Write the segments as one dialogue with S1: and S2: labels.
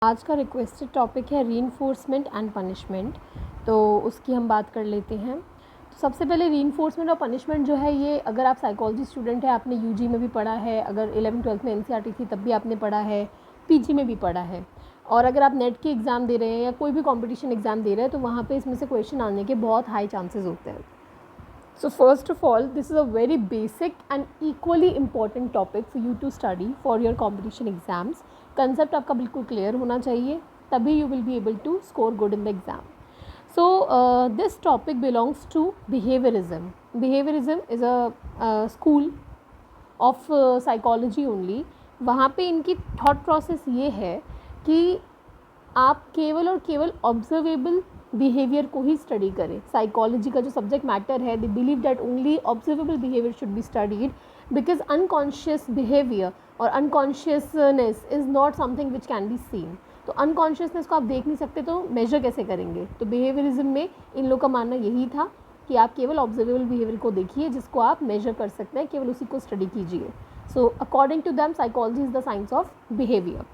S1: आज का requested topic है रीइंफोर्समेंट एंड पनिशमेंट। तो उसकी हम बात कर लेते हैं। तो सबसे पहले रीइंफोर्समेंट और पनिशमेंट जो है, ये अगर आप साइकोलॉजी स्टूडेंट है, आपने यूजी में भी पढ़ा है, अगर 11th-12th में एनसीईआरटी थी तब भी आपने पढ़ा है, पीजी में भी पढ़ा है, और अगर आप नेट की एग्ज़ाम दे रहे हैं या कोई भी कॉम्पिटिशन एग्ज़ाम दे रहे हैं तो वहाँ पे इसमें से क्वेश्चन आने के बहुत हाई चांसेस होते हैं। So first of all, this is a very basic and equally important topic for you to study for your competition exams. Concept आपका बिल्कुल clear होना चाहिए, तभी you will be able to score good in the exam. So this topic belongs to behaviorism. Behaviorism is a school of psychology only. वहाँ पे इनकी thought process ये है कि आप केवल और केवल ऑब्जर्वेबल बिहेवियर को ही स्टडी करें। साइकोलॉजी का जो सब्जेक्ट मैटर है, they believe that only observable behaviour should be studied because unconscious behaviour और unconsciousness is not something which can be seen. तो अनकॉन्शियसनेस को आप देख नहीं सकते तो मेजर कैसे करेंगे। तो बिहेवियरिज्म में इन लोग का मानना यही था कि आप केवल ऑब्जर्वेबल बिहेवियर को देखिए जिसको आप मेजर कर सकते हैं, केवल उसी को स्टडी कीजिए। So according to them psychology is the science of behaviour.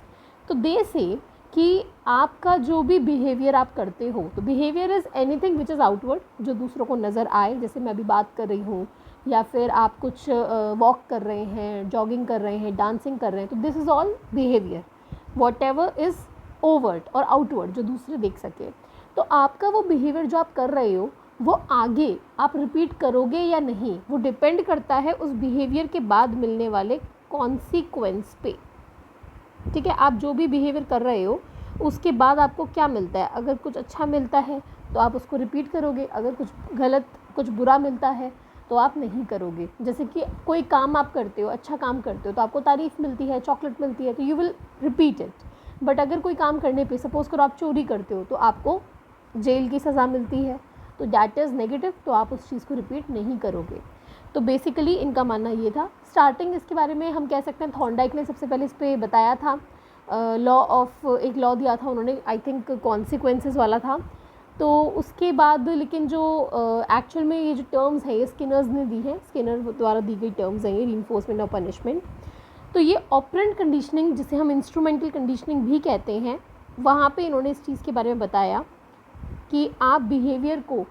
S1: तो दे से कि आपका जो भी बिहेवियर आप करते हो, तो behaviour is anything which is outward, जो दूसरों को नज़र आए। जैसे मैं अभी बात कर रही हूँ, या फिर आप कुछ वॉक कर रहे हैं, जॉगिंग कर रहे हैं, डांसिंग कर रहे हैं, तो this is all behaviour. What ever is overt और आउटवर्ड, जो दूसरे देख सके। तो आपका वो बिहेवियर जो आप कर रहे हो वो आगे आप रिपीट करोगे या नहीं, वो डिपेंड करता है उस बिहेवियर के बाद मिलने वाले कॉन्सिक्वेंस पे। ठीक है, आप जो भी बिहेवियर कर रहे हो उसके बाद आपको क्या मिलता है। अगर कुछ अच्छा मिलता है तो आप उसको रिपीट करोगे, अगर कुछ गलत, कुछ बुरा मिलता है तो आप नहीं करोगे। जैसे कि कोई काम आप करते हो, अच्छा काम करते हो तो आपको तारीफ़ मिलती है, चॉकलेट मिलती है, तो you will repeat it. But अगर कोई काम करने पे सपोज़ करो आप चोरी करते हो तो आपको जेल की सज़ा मिलती है, तो दैट इज़ नेगेटिव, तो आप उस चीज़ को रिपीट नहीं करोगे। तो बेसिकली इनका मानना ये था। स्टार्टिंग इसके बारे में हम कह सकते हैं थॉर्नडाइक ने सबसे पहले इस पर बताया था। लॉ ऑफ, एक लॉ दिया था उन्होंने, आई थिंक कॉन्सिक्वेंसेस वाला था। तो उसके बाद लेकिन जो एक्चुअल में ये जो टर्म्स हैं ये स्किनर्स ने दी हैं, स्किनर द्वारा दी गई टर्म्स हैं ये, रीइंफोर्समेंट और पनिशमेंट। तो ये ऑपरेंट कंडीशनिंग, जिसे हम इंस्ट्रूमेंटल कंडीशनिंग भी कहते हैं, वहाँ पे इन्होंने इस चीज़ के बारे में बताया कि आप बिहेवियर को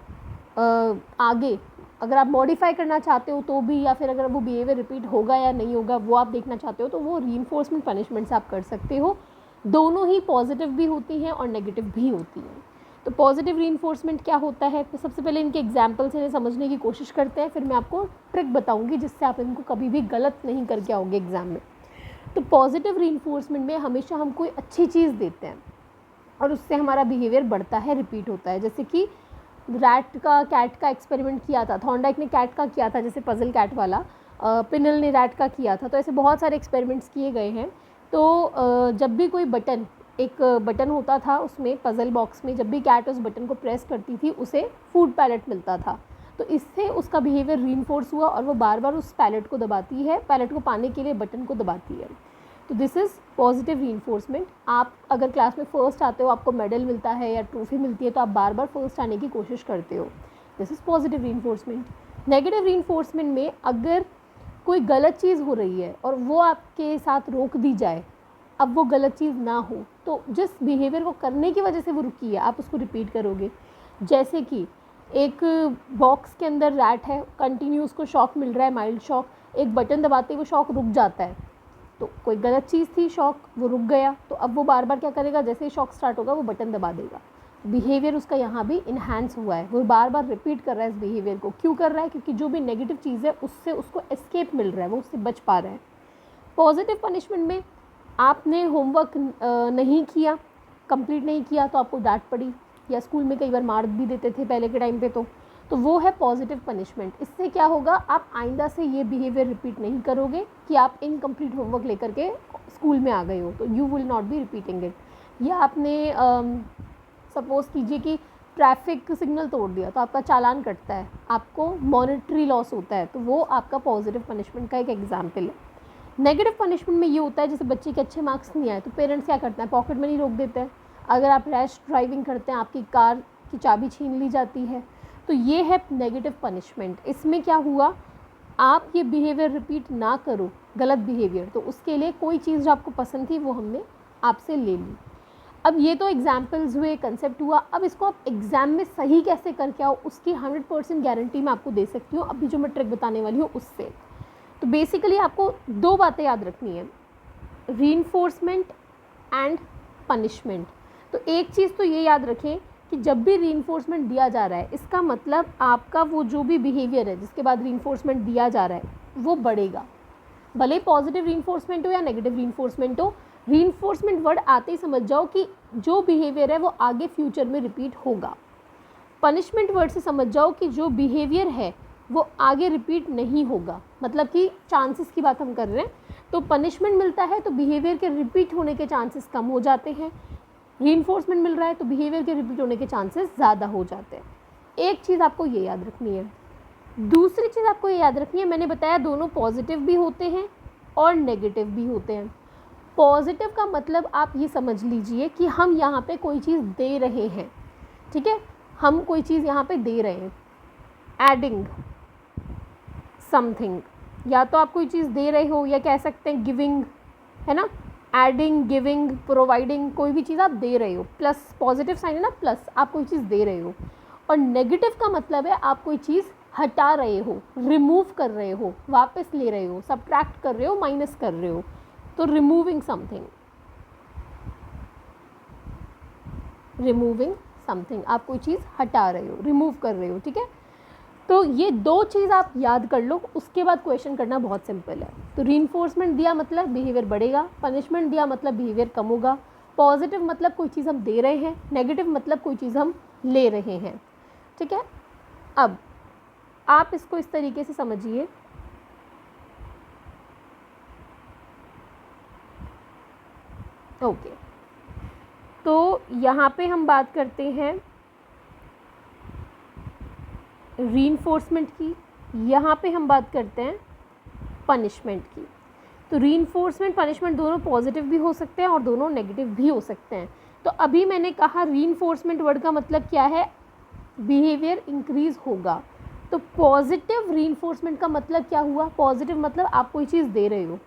S1: आगे अगर आप मॉडिफाई करना चाहते हो तो भी, या फिर अगर वो बिहेवियर रिपीट होगा या नहीं होगा वो आप देखना चाहते हो, तो वो रीइंफोर्समेंट पनिशमेंट से आप कर सकते हो। दोनों ही पॉजिटिव भी होती हैं और नेगेटिव भी होती हैं। तो पॉजिटिव रीइंफोर्समेंट क्या होता है, तो सबसे पहले इनके एग्जाम्पल से समझने की कोशिश करते हैं, फिर मैं आपको ट्रिक बताऊँगी जिससे आप इनको कभी भी गलत नहीं करके आओगे एग्ज़ाम में। तो पॉजिटिव रीइंफोर्समेंट में हमेशा हम कोई अच्छी चीज़ देते हैं और उससे हमारा बिहेवियर बढ़ता है, रिपीट होता है। जैसे कि कैट का एक्सपेरिमेंट किया था, थॉर्नडाइक ने कैट का किया था, जैसे पजल कैट वाला, पिनल ने रैट का किया था। तो ऐसे बहुत सारे एक्सपेरिमेंट्स किए गए हैं। तो जब भी कोई बटन, एक बटन होता था उसमें पजल बॉक्स में, जब भी कैट उस बटन को प्रेस करती थी उसे फूड पैलेट मिलता था। तो इससे उसका बिहेवियर रीइंफोर्स हुआ और वो बार बार उस पैलेट को दबाती है, पैलेट को पाने के लिए बटन को दबाती है। तो दिस इज़ पॉजिटिव रीइंफोर्समेंट। आप अगर क्लास में फ़र्स्ट आते हो, आपको मेडल मिलता है या ट्रॉफी मिलती है, तो आप बार बार फर्स्ट आने की कोशिश करते हो। This is positive reinforcement. Negative reinforcement में अगर कोई गलत चीज़ हो रही है और वो आपके साथ रोक दी जाए, अब वो गलत चीज़ ना हो, तो जिस बिहेवियर को करने की वजह से वो रुकी है आप उसको रिपीट करोगे। जैसे कि एक बॉक्स के अंदर रैट है, कंटिन्यू उसको शॉक मिल रहा है, माइल्ड शॉक, एक बटन दबाते ही वो शॉक रुक जाता है। तो कोई गलत चीज़ थी, शॉक, वो रुक गया, तो अब वो बार बार क्या करेगा, जैसे ही शॉक स्टार्ट होगा वो बटन दबा देगा। बिहेवियर उसका यहाँ भी इन्हांस हुआ है, वो बार बार रिपीट कर रहा है इस बिहेवियर को। क्यों कर रहा है? क्योंकि जो भी नेगेटिव चीज़ है उससे उसको एस्केप मिल रहा है, वो उससे बच पा रहा है। पॉजिटिव पनिशमेंट में आपने होमवर्क नहीं किया, कंप्लीट नहीं किया, तो आपको डांट पड़ी, या स्कूल में कई बार मार भी देते थे पहले के टाइम पे। तो वो है पॉजिटिव पनिशमेंट। इससे क्या होगा, आप आइंदा से ये बिहेवियर रिपीट नहीं करोगे कि आप इनकम्प्लीट होमवर्क लेकर के स्कूल में आ गए हो, तो you will not be repeating it. या आपने सपोज़ कीजिए कि ट्रैफिक सिग्नल तोड़ दिया तो आपका चालान कटता है, आपको मॉनेटरी लॉस होता है, तो वो आपका पॉजिटिव पनिशमेंट का एक एग्जाम्पल है। नेगेटिव पनिशमेंट में ये होता है, जैसे बच्चे के अच्छे मार्क्स नहीं आए तो पेरेंट्स क्या करते हैं, पॉकेट मनी रोक देते हैं। अगर आप रैश ड्राइविंग करते हैं, आपकी कार की चाबी छीन ली जाती है, तो ये है नेगेटिव पनिशमेंट। इसमें क्या हुआ, आप ये बिहेवियर रिपीट ना करो, गलत बिहेवियर, तो उसके लिए कोई चीज़ जो आपको पसंद थी वो हमने आपसे ले ली। अब ये तो एग्जाम्पल्स हुए, कंसेप्ट हुआ, अब इसको आप एग्ज़ाम में सही कैसे करके आओ उसकी 100% गारंटी मैं आपको दे सकती हूँ अभी जो मैं ट्रिक बताने वाली हूँ उससे। तो बेसिकली आपको 2 बातें याद रखनी है, रीइंफोर्समेंट एंड पनिशमेंट। तो एक चीज़ तो ये याद रखें कि जब भी रीइंफोर्समेंट दिया जा रहा है इसका मतलब आपका वो जो भी बिहेवियर है जिसके बाद रीइंफोर्समेंट दिया जा रहा है वो बढ़ेगा, भले पॉजिटिव रीइंफोर्समेंट हो या नेगेटिव रीइंफोर्समेंट हो। रीइंफोर्समेंट वर्ड आते ही समझ जाओ कि जो बिहेवियर है वो आगे फ्यूचर में रिपीट होगा। पनिशमेंट वर्ड से समझ जाओ कि जो बिहेवियर है वो आगे रिपीट नहीं होगा, मतलब कि चांसेस की बात हम कर रहे हैं। तो पनिशमेंट मिलता है तो बिहेवियर के रिपीट होने के चांसेस कम हो जाते हैं, रीइंफोर्समेंट मिल रहा है तो बिहेवियर के रिपीट होने के चांसेस ज़्यादा हो जाते हैं। एक चीज़ आपको ये याद रखनी है। दूसरी चीज़ आपको ये याद रखनी है, मैंने बताया दोनों पॉजिटिव भी होते हैं और नेगेटिव भी होते हैं। पॉजिटिव का मतलब आप ये समझ लीजिए कि हम यहाँ पे कोई चीज़ दे रहे हैं, ठीक है, हम कोई चीज़ यहाँ पे दे रहे हैं, एडिंग समथिंग, या तो आप कोई चीज़ दे रहे हो या कह सकते हैं गिविंग, है ना, एडिंग, गिविंग, प्रोवाइडिंग, कोई भी चीज़ आप दे रहे हो, प्लस पॉजिटिव साइन है ना, प्लस आप कोई चीज़ दे रहे हो। और नेगेटिव का मतलब है आप कोई चीज़ हटा रहे हो, रिमूव कर रहे हो, वापस ले रहे हो, सब्ट्रैक्ट कर रहे हो, माइनस कर रहे हो, तो रिमूविंग समथिंग, रिमूविंग समथिंग, आप कोई चीज़ हटा रहे हो, रिमूव कर रहे हो, ठीक है। तो ये 2 चीज़ आप याद कर लो, उसके बाद क्वेश्चन करना बहुत सिंपल है। तो रीइंफोर्समेंट दिया मतलब बिहेवियर बढ़ेगा, पनिशमेंट दिया मतलब बिहेवियर कम होगा, पॉजिटिव मतलब कोई चीज़ हम दे रहे हैं, नेगेटिव मतलब कोई चीज़ हम ले रहे हैं, ठीक है। अब आप इसको इस तरीके से समझिए, ओके। तो यहाँ पे हम बात करते हैं रीइंफोर्समेंट की, यहाँ पे हम बात करते हैं पनिशमेंट की। तो रीइंफोर्समेंट पनिशमेंट दोनों पॉजिटिव भी हो सकते हैं और दोनों नेगेटिव भी हो सकते हैं। तो अभी मैंने कहा रीइंफोर्समेंट वर्ड का मतलब क्या है, बिहेवियर इंक्रीज होगा। तो पॉजिटिव रीइंफोर्समेंट का मतलब क्या हुआ, पॉजिटिव मतलब आप कोई चीज़ दे रहे हो,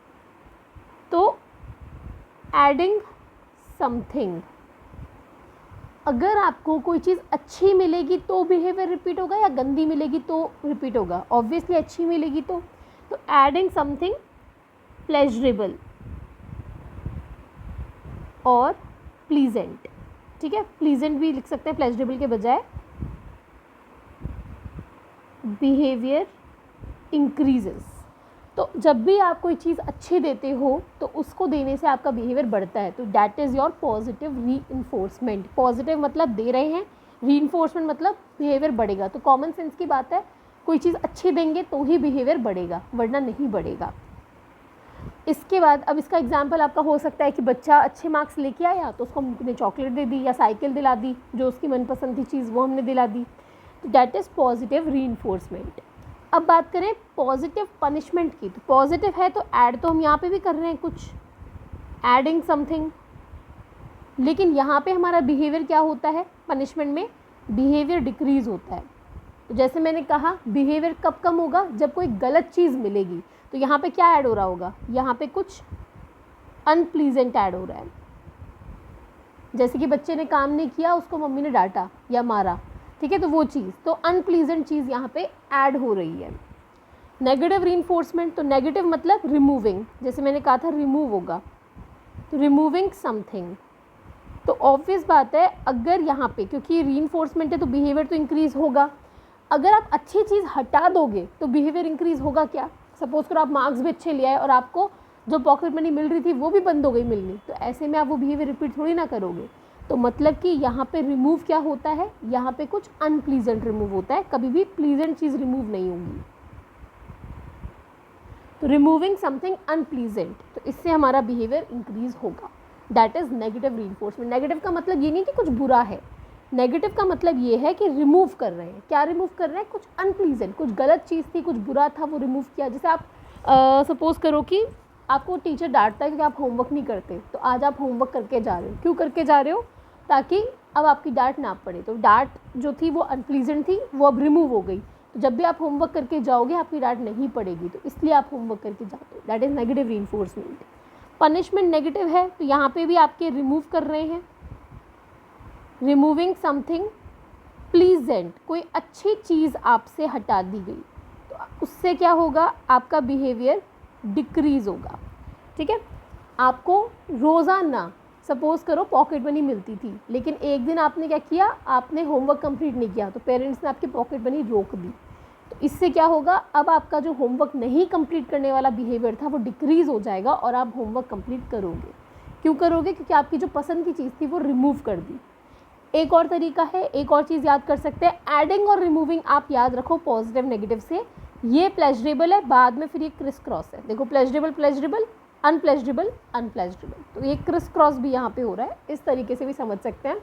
S1: तो एडिंग समथिंग, अगर आपको कोई चीज़ अच्छी मिलेगी तो बिहेवियर रिपीट होगा या गंदी मिलेगी तो रिपीट होगा, ऑब्वियसली अच्छी मिलेगी तो एडिंग समथिंग प्लेजरेबल और प्लीजेंट, ठीक है, प्लीजेंट भी लिख सकते हैं प्लेजरेबल के बजाय, बिहेवियर इंक्रीजेस। तो जब भी आप कोई चीज़ अच्छी देते हो तो उसको देने से आपका बिहेवियर बढ़ता है, तो that is your positive reinforcement. Positive मतलब दे रहे हैं, रीइंफोर्समेंट मतलब बिहेवियर बढ़ेगा। तो कॉमन सेंस की बात है, कोई चीज़ अच्छी देंगे तो ही बिहेवियर बढ़ेगा, वरना नहीं बढ़ेगा। इसके बाद अब इसका एग्जाम्पल आपका हो सकता है कि बच्चा अच्छे मार्क्स लेके आया तो उसको हमने चॉकलेट दे दी या साइकिल दिला दी, जो उसकी मनपसंद थी चीज़ वो हमने दिला दी, तो दैट इज़ पॉजिटिव रीइंफोर्समेंट। अब बात करें पॉजिटिव पनिशमेंट की, तो पॉजिटिव है तो ऐड तो हम यहाँ पे भी कर रहे हैं कुछ, एडिंग समथिंग, लेकिन यहाँ पे हमारा बिहेवियर क्या होता है, पनिशमेंट में बिहेवियर डिक्रीज़ होता है। तो जैसे मैंने कहा बिहेवियर कब कम होगा, जब कोई गलत चीज़ मिलेगी। तो यहाँ पे क्या ऐड हो रहा होगा, यहाँ पे कुछ अनप्लीजेंट ऐड हो रहा है, जैसे कि बच्चे ने काम नहीं किया, उसको मम्मी ने डांटा या मारा, ठीक है, तो वो चीज़, तो अनप्लीजेंट चीज़ यहाँ पे ऐड हो रही है। नेगेटिव रीइंफोर्समेंट, तो नेगेटिव मतलब रिमूविंग, जैसे मैंने कहा था रिमूव होगा, तो रिमूविंग समथिंग। तो ऑब्वियस बात है, अगर यहाँ पे क्योंकि रीइंफोर्समेंट है तो बिहेवियर तो इंक्रीज़ होगा, अगर आप अच्छी चीज़ हटा दोगे तो बिहेवियर इंक्रीज़ होगा क्या। सपोज़ करो आप मार्क्स भी अच्छे ले आए और आपको जो पॉकेट मनी मिल रही थी वो भी बंद हो गई मिलनी, तो ऐसे में आप वो बिहेवियर रिपीट थोड़ी ना करोगे। तो मतलब कि यहाँ पे रिमूव क्या होता है, यहाँ पे कुछ अनप्लीजेंट रिमूव होता है, कभी भी प्लीजेंट चीज़ रिमूव नहीं होगी। तो रिमूविंग समथिंग अनप्लीजेंट, तो इससे हमारा बिहेवियर इंक्रीज होगा, that is negative reinforcement. Negative का मतलब ये नहीं कि कुछ बुरा है, नेगेटिव का मतलब ये है कि रिमूव कर रहे हैं। क्या रिमूव कर रहे हैं, कुछ अनप्लीजेंट, कुछ गलत चीज़ थी, कुछ बुरा था, वो रिमूव किया। जैसे आप सपोज़ करो कि आपको टीचर डांटता है क्योंकि आप होमवर्क नहीं करते, तो आज आप होमवर्क करके जा रहे हो, क्यों करके जा रहे हो, ताकि अब आपकी डांट ना पड़े। तो डांट जो थी वो अनप्लीजेंट थी, वो अब रिमूव हो गई, तो जब भी आप होमवर्क करके जाओगे आपकी डांट नहीं पड़ेगी, तो इसलिए आप होमवर्क करके जाते हो, that is negative reinforcement. Punishment negative है तो यहाँ पे भी आपके रिमूव कर रहे हैं, रिमूविंग समथिंग प्लीजेंट, कोई अच्छी चीज़ आपसे हटा दी गई, तो उससे क्या होगा, आपका बिहेवियर डिक्रीज़ होगा। ठीक है, आपको रोज़ाना सपोज़ करो पॉकेट मनी मिलती थी, लेकिन एक दिन आपने क्या किया, आपने होमवर्क कंप्लीट नहीं किया, तो पेरेंट्स ने आपकी पॉकेट मनी रोक दी। तो इससे क्या होगा, अब आपका जो होमवर्क नहीं कंप्लीट करने वाला बिहेवियर था वो डिक्रीज़ हो जाएगा और आप होमवर्क कंप्लीट करोगे। क्यों करोगे, क्योंकि आपकी जो पसंद की चीज़ थी वो रिमूव कर दी। एक और तरीका है, एक और चीज़ याद कर सकते हैं, एडिंग और रिमूविंग आप याद रखो पॉजिटिव नेगेटिव से। ये प्लेजरेबल है, बाद में फिर ये क्रिस क्रॉस है। देखो प्लेजरेबल प्लेजरेबल, अनप्लेजरेबल अनप्लेजरेबल, तो ये क्रिस क्रॉस भी यहाँ पे हो रहा है, इस तरीके से भी समझ सकते हैं।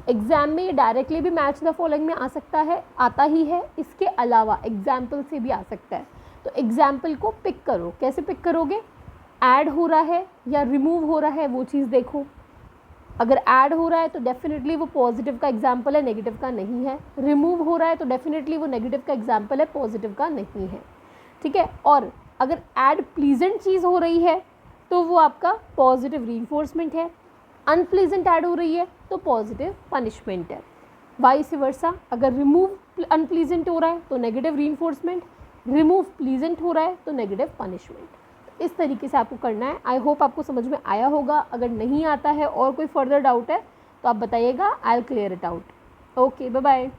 S1: एग्जाम में ये डायरेक्टली भी मैच द फॉलोइंग में आ सकता है, आता ही है, इसके अलावा एग्जाम्पल से भी आ सकता है। तो एग्जाम्पल को पिक करो, कैसे पिक करोगे, ऐड हो रहा है या रिमूव हो रहा है वो चीज़ देखो। अगर ऐड हो रहा है तो डेफिनेटली वो पॉजिटिव का एग्जाम्पल है, नेगेटिव का नहीं है। रिमूव हो रहा है तो डेफिनेटली वो नेगेटिव का एग्जाम्पल है, पॉजिटिव का नहीं है। ठीक है, और अगर ऐड प्लीजेंट चीज़ हो रही है तो वो आपका पॉजिटिव रीइंफोर्समेंट है, अनप्लीजेंट ऐड हो रही है तो पॉजिटिव पनिशमेंट है। वाइस वर्सा, अगर रिमूव अनप्लीजेंट हो रहा है तो नेगेटिव रीइंफोर्समेंट, रिमूव प्लीजेंट हो रहा है तो नेगेटिव पनिशमेंट। इस तरीके से आपको करना है। आई होप आपको समझ में आया होगा। अगर नहीं आता है और कोई फर्दर डाउट है तो आप बताइएगा, I will clear it out. Okay, bye bye.